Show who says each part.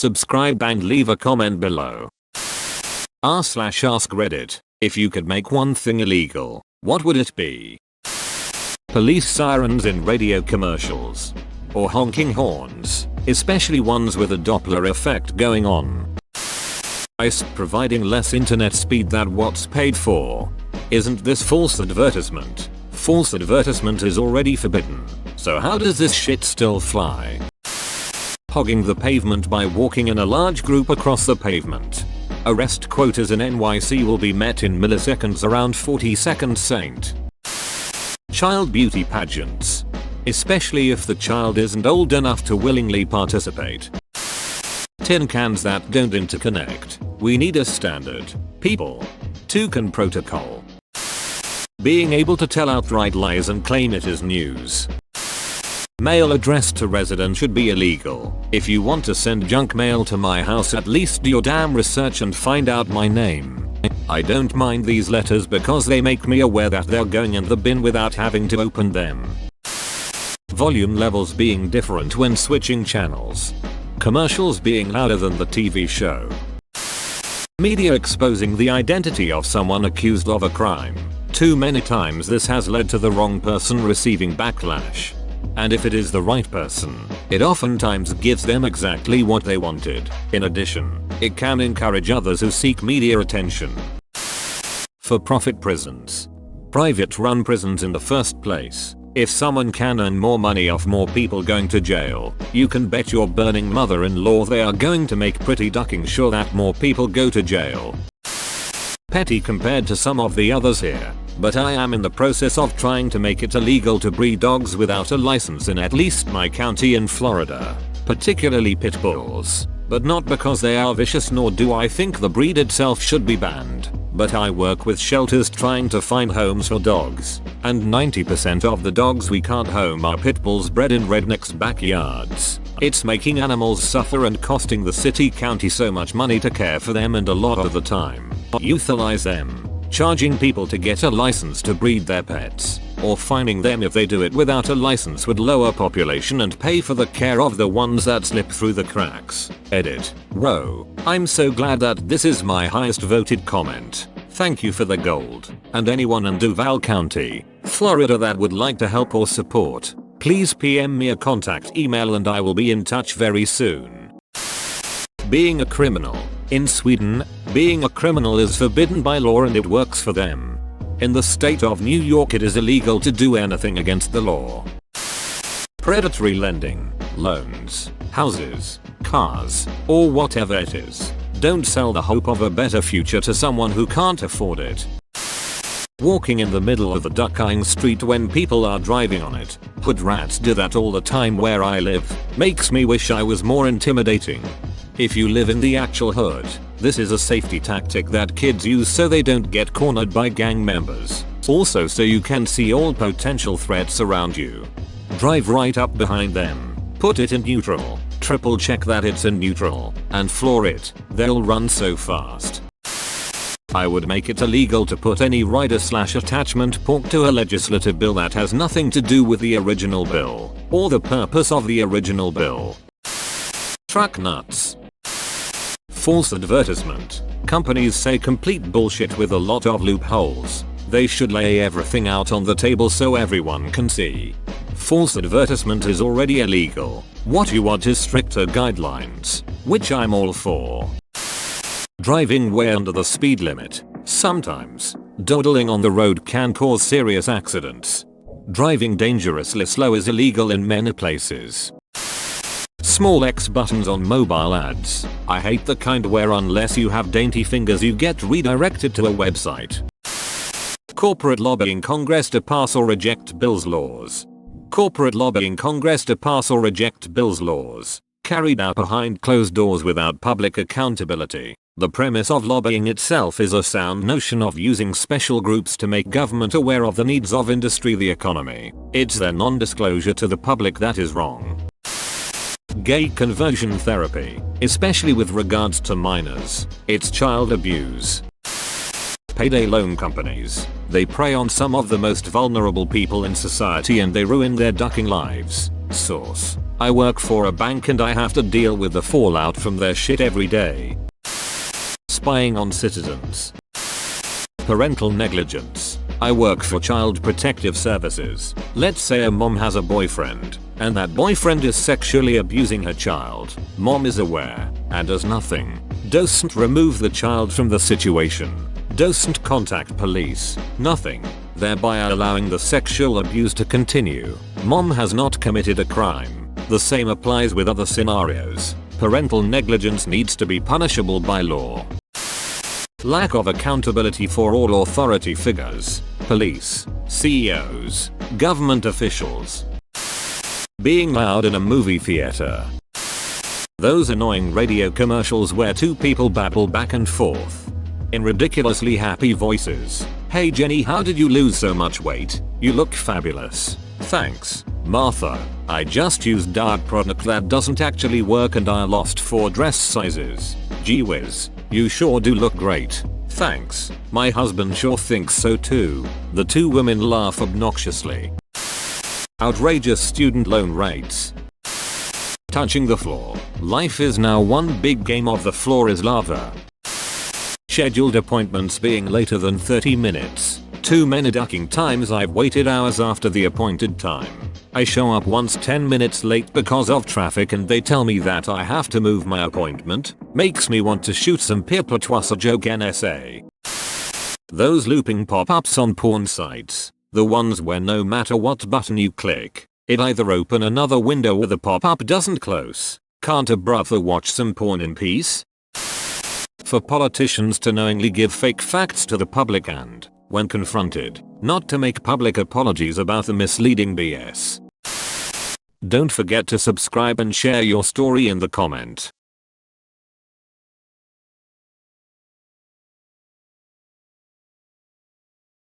Speaker 1: subscribe and leave a comment below. r/AskReddit. If you could make one thing illegal, what would it be? Police sirens in radio commercials. Or honking horns, especially ones with a Doppler effect going on. ICE providing less internet speed than what's paid for. Isn't this false advertisement? False advertisement is already forbidden, so how does this shit still fly? Hogging the pavement by walking in a large group across the pavement. Arrest quotas in NYC will be met in milliseconds around 40 seconds Saint. Child beauty pageants. Especially if the child isn't old enough to willingly participate. Tin cans that don't interconnect. We need a standard. People. Toucan protocol. Being able to tell outright lies and claim it is news. Mail addressed to residents should be illegal. If you want to send junk mail to my house, at least do your damn research and find out my name. I don't mind these letters because they make me aware that they're going in the bin without having to open them. Volume levels being different when switching channels. Commercials being louder than the TV show. Media exposing the identity of someone accused of a crime. Too many times this has led to the wrong person receiving backlash. And if it is the right person, it oftentimes gives them exactly what they wanted. In addition, it can encourage others who seek media attention. For-profit prisons. Private-run prisons in the first place. If someone can earn more money off more people going to jail, you can bet your burning mother-in-law they are going to make pretty ducking sure that more people go to jail. Petty compared to some of the others here, but I am in the process of trying to make it illegal to breed dogs without a license in at least my county in Florida, particularly pit bulls, but not because they are vicious, nor do I think the breed itself should be banned, but I work with shelters trying to find homes for dogs, and 90% of the dogs we can't home are pit bulls bred in rednecks' backyards. It's making animals suffer and costing the city county so much money to care for them, and a lot of the time, euthanize them, charging people to get a license to breed their pets, or fining them if they do it without a license would lower population and pay for the care of the ones that slip through the cracks. Edit. Row. I'm so glad that this is my highest voted comment. Thank you for the gold. And anyone in Duval County, Florida that would like to help or support, please PM me a contact email and I will be in touch very soon. Being a criminal. In Sweden, being a criminal is forbidden by law and it works for them. In the state of New York it is illegal to do anything against the law. Predatory lending, loans, houses, cars, or whatever it is. Don't sell the hope of a better future to someone who can't afford it. Walking in the middle of a duck-eyeing street when people are driving on it. Hood rats do that all the time where I live. Makes me wish I was more intimidating. If you live in the actual hood, this is a safety tactic that kids use so they don't get cornered by gang members. Also so you can see all potential threats around you. Drive right up behind them. Put it in neutral. Triple check that it's in neutral. And floor it. They'll run so fast. I would make it illegal to put any rider/attachment pork to a legislative bill that has nothing to do with the original bill, or the purpose of the original bill. Truck nuts. False advertisement. Companies say complete bullshit with a lot of loopholes. They should lay everything out on the table so everyone can see. False advertisement is already illegal. What you want is stricter guidelines, which I'm all for. Driving way under the speed limit. Sometimes, dawdling on the road can cause serious accidents. Driving dangerously slow is illegal in many places. Small X buttons on mobile ads. I hate the kind where unless you have dainty fingers you get redirected to a website. Corporate lobbying Congress to pass or reject bills laws. Corporate lobbying Congress to pass or reject bills laws. Carried out behind closed doors without public accountability. The premise of lobbying itself is a sound notion of using special groups to make government aware of the needs of industry, the economy. It's their non-disclosure to the public that is wrong. Gay conversion therapy, especially with regards to minors. It's child abuse. Payday loan companies. They prey on some of the most vulnerable people in society and they ruin their ducking lives. Source: I work for a bank and I have to deal with the fallout from their shit every day. Spying on citizens. Parental negligence. I work for Child Protective Services. Let's say a mom has a boyfriend, and that boyfriend is sexually abusing her child. Mom is aware, and does nothing. Doesn't remove the child from the situation. Doesn't contact police. Nothing. Thereby allowing the sexual abuse to continue. Mom has not committed a crime. The same applies with other scenarios. Parental negligence needs to be punishable by law. Lack of accountability for all authority figures. Police, CEOs, government officials. Being loud in a movie theater. Those annoying radio commercials where two people babble back and forth in ridiculously happy voices. Hey Jenny, how did you lose so much weight? You look fabulous. Thanks, Martha. I just used diet product that doesn't actually work and I lost 4 dress sizes. Gee whiz, you sure do look great. Thanks. My husband sure thinks so too. The two women laugh obnoxiously. Outrageous student loan rates. Touching the floor. Life is now one big game of the floor is lava. Scheduled appointments being later than 30 minutes. Too many ducking times I've waited hours after the appointed time. I show up once 10 minutes late because of traffic and they tell me that I have to move my appointment. Makes me want to shoot some patois joke NSA. Those looping pop-ups on porn sites. The ones where no matter what button you click, it either open another window or the pop-up doesn't close. Can't a brother watch some porn in peace? For politicians to knowingly give fake facts to the public and, when confronted, not to make public apologies about the misleading BS. Don't forget to subscribe and share your story in the comment.